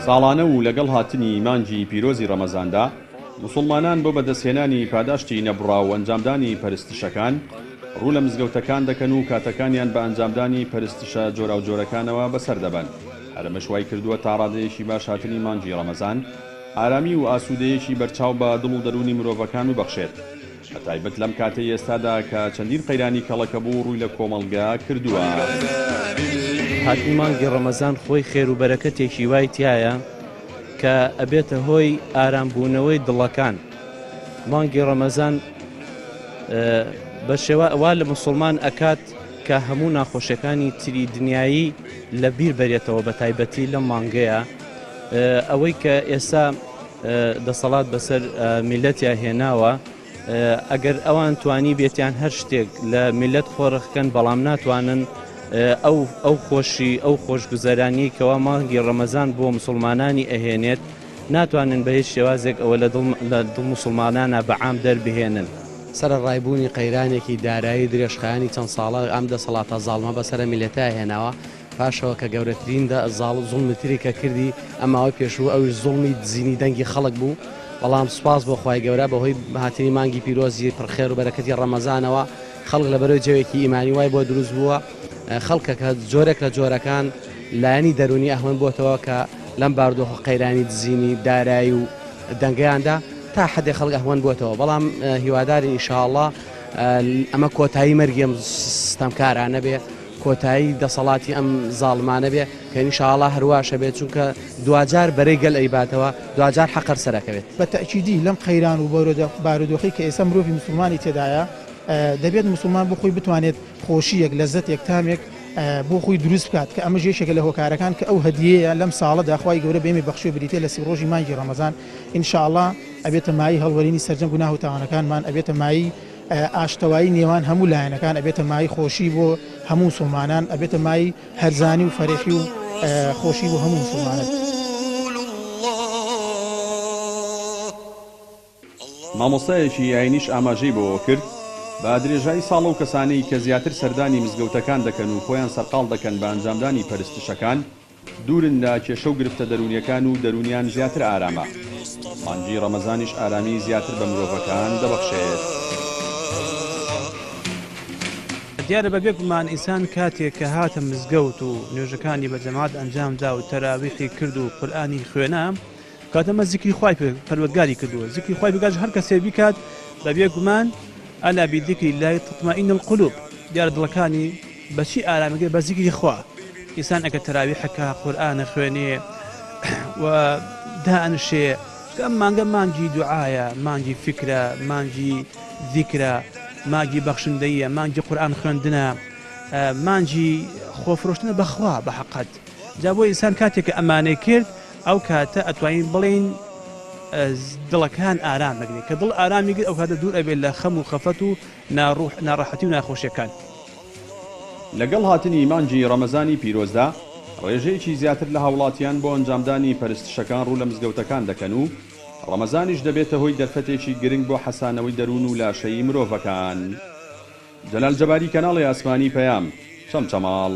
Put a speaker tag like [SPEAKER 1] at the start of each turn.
[SPEAKER 1] ساڵانە و لەگەڵ هاتنی مانگی پیرۆزی ڕەمەزاندا موسڵمانان بۆ بەدەستهێنانی پاداشتی نەبڕا و ئەنجامدانی پەرستشەکان ڕوو لە مزگەوتەکان دەکەن و کاتەکانیان بە ئەنجامدانی پەرستشە جۆرا و جۆرەکانەوە بەسەر دەبەن. هەرەمەش وای کردووە تا ڕادەیەکی باش هاتنی مانگی ڕەمەزان ئارامی و ئاسوودەیەکی بەرچاو بە دڵ و دەرونی مرۆڤەکان ببەخشێت. بەتایبەت لەم کاتەی ئێستادا کە چەندین قەیرانی کەڵەکە بوو ڕووی لە کۆمەڵگا کردووە.
[SPEAKER 2] هاتنی مانگی ڕەمەزان خۆی خێر و بەرەکەتێکی وای تایە کە ئەبێتە هۆی ئارامبوونەوەی دڵەکان. مانگی ڕەمەزان بە شێوە ئەوە لە موسڵمان ئەکات کە هەموو ناخۆشیەکانی تری دنیایی لە بیر بەرێتەوە بە تایبەتی لەم مانگەیە. ئەوەی کە ئێستا دەسەڵات بەسەر میلەتیا هێناوە ئەگەر ئەوان توانی بێتیان هەر شتێک لە میلەت خۆڕەخکەن بەڵام ناتوانن ئەو خۆشی ئەو خۆشگوزەرانی کەوا مانگی ڕەمەزان بۆ مسلمانانی ئەهێنێت ناتوانن بە هیچ شێوازێک ئەوە لە دڵ مسلمانانە بەعام دەربهێنن.
[SPEAKER 3] سرە ڕایبوونی قەیرانێکی دارایی درێژخایانی چەند ساڵە ئەم دەسەڵاتە زاڵمە بەسەر میلەتە هێناوە پاشەوە کە گەورەترین زوڵمتری کە کردی ئەماوە پێشوو ئەوش زوڵمی دزینی دەنگی خەڵک بوو. بەڵام سوپاس بۆ خوای گەورە بەهۆی هاتنی مانگی پیرۆزی پڕخێر و بەرەکەتی ڕەمەزانەوە خەڵک لە بەرەوەی جەوێکی ئیمانی وای بۆ دروست بووە. خەڵکە کە جۆرێک لە جۆرەکان لایەنی دەرونی ئەهون بۆتەوە کە لەم باردۆخ قەیرانی دزینی دارایی و دەنگەیاندا تا حدێ خەڵک ئەهون بۆتەوە. بەڵام هیواداری ئینشاءڵڵا ئەمە کۆتایی مەرگی ئەم ستەمکارانە بێ، کۆتایی دەسەڵاتی ئەم زاڵمانە بێ کە ئینشاءڵڵا هەرواشە بێت، چونکە دوجار بەرەی گەل ئەیباتەوە، دوجار حەقەر سەرەکەوێت.
[SPEAKER 4] بە تەئکیدی لەم قەیران و بارودۆخی کە ئێستا مرۆڤی موسڵمانی تێدایە دەبێت موسڵمان بۆ خۆی بتوانێت خۆشیەک لەزەتێک تامێک بۆ خۆی دروست بکات کە ئەمە ژێشێکە لە هۆکارەکان کە ئەو هەدیەیە لەم ساڵەدا خوای گەورە بێمی بەخشوی بریتێ لە 30 ڕۆژی مانگی ڕەمەزان ئینشاءڵڵا ئەبێتە مای هەڵوەرینی سەرجەم گوناه و تاوانەکانمان، ئەبێتە مای ئاشتەوایی نێوان هەموو لایەنەکان، ئەبێتە مای خۆشی بۆ هەموو مسڵمانان، ئەبێتە مای هەرزانی و فەرێخی و خۆشی بۆ هەموو مسڵمانان.
[SPEAKER 1] مامۆستایەکی ئاینیش ئاماژەی بۆ کرد بە درێژایی ساڵە و کەسانەی کە زیاتر سەردانی مزگەوتەکان دەکەن و خۆیان سەرقاڵ دەکەن بە ئەنجامدانی پەرستشەکان دوورن لە کێشە و گرفتە دەرونیەکان و دەرونیان زیاتر ئارامە. مانگی ڕەمەزانیش ئارامی زیاتر بە مرۆڤەکان دەبەخشێت.
[SPEAKER 5] دیارە بەبێ گومان ئینسان کاتێک کە هاتە مزگەوت و نوێژەکانی بە جەماعەت ئەنجامدا و تەراویحی کرد و قورئانی خوێنا کاتەمە زیکری خوای پەروەردگاری کردووە. زیکری خوای بگاش هەر کەسێ بیکات بەبێ گومان ئەلا بیذیکری الله تطمئن القلوب. دیارە دڵەکانی بەچی ئارامەگەی بە زیکری خوا. ئینسان ئەگەر تەراویحەکە قورئانە خوێنێ و دائنشێ ئەم مانگە مانگی دوعایە، مانگی فکرە، مانگی ذیکرە، مانگی بەخشندەیە، مانگی قورئان خوێندنە، مانگی خۆفرۆشتنە بەخوا بە حەقەت. جا بۆ ئینسان کاتێک کە ئەمانەی کرد ئەو کاتە ئەتوانین بڵین دڵەکان ئارام بگرێت کە دڵ ئارامی گرت ئەو کاتە دوور ئەبێت لە خەم و خەفەت و ناڕەحەتی و ناخۆشیەکان.
[SPEAKER 1] لەگەڵ هاتنی مانگی ڕەمەزانی پیرۆزدا ڕێژەیەکی زیاتر لە هاوڵاتیان بۆ ئەنجامدانی پەرستشەکان ڕوو لە مزگەوتەکان دەکەن و ڕەمەزانیش دەبێتە هۆی دەرفەتێکی گرنگ بۆ حەسانەوەی دەروون و لاشەیی مرۆڤەکان. جەلال جەباری، کەناڵی ئاسمانی پەیام، چەمچەماڵ.